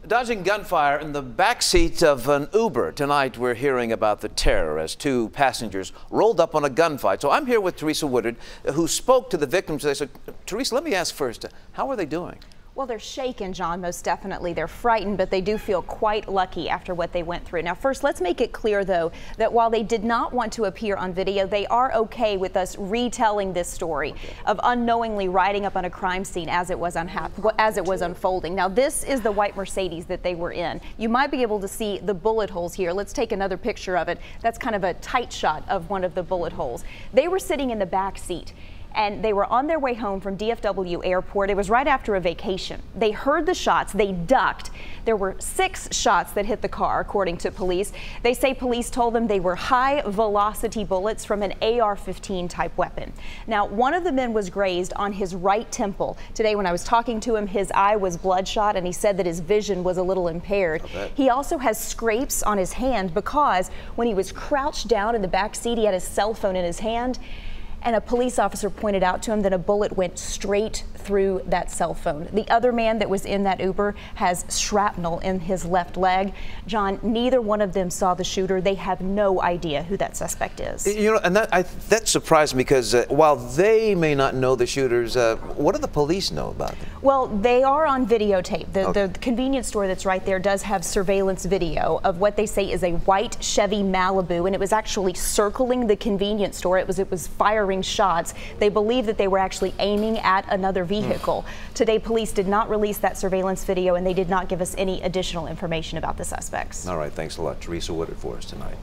Dodging gunfire in the backseat of an Uber. Tonight we're hearing about the terror as two passengers rolled up on a gunfight. So I'm here with Teresa Woodard, who spoke to the victims today. So Teresa, let me ask first, how are they doing? Well, they're shaken, John, most definitely. They're frightened, but they do feel quite lucky after what they went through. Now, first, let's make it clear, though, that while they did not want to appear on video, they are okay with us retelling this story of unknowingly riding up on a crime scene as it was unfolding. Now, this is the white Mercedes that they were in. You might be able to see the bullet holes here. Let's take another picture of it. That's kind of a tight shot of one of the bullet holes. They were sitting in the back seat, and they were on their way home from DFW Airport. It was right after a vacation. They heard the shots, they ducked. There were 6 shots that hit the car, according to police. They say police told them they were high velocity bullets from an AR-15 type weapon. Now, one of the men was grazed on his right temple. Today, when I was talking to him, his eye was bloodshot, and he said that his vision was a little impaired. He also has scrapes on his hand because when he was crouched down in the back seat, he had his cell phone in his hand. And a police officer pointed out to him that a bullet went straight through that cell phone. The other man that was in that Uber has shrapnel in his left leg. John, neither one of them saw the shooter. They have no idea who that suspect is. You know, and that surprised me because while they may not know the shooters, what do the police know about them? Well, they are on videotape. The convenience store that's right there does have surveillance video of what they say is a white Chevy Malibu, and it was actually circling the convenience store. It was firing shots. They believe that they were actually aiming at another vehicle. Today, police did not release that surveillance video, and they did not give us any additional information about the suspects. All right, thanks a lot, Teresa Woodard, for us tonight.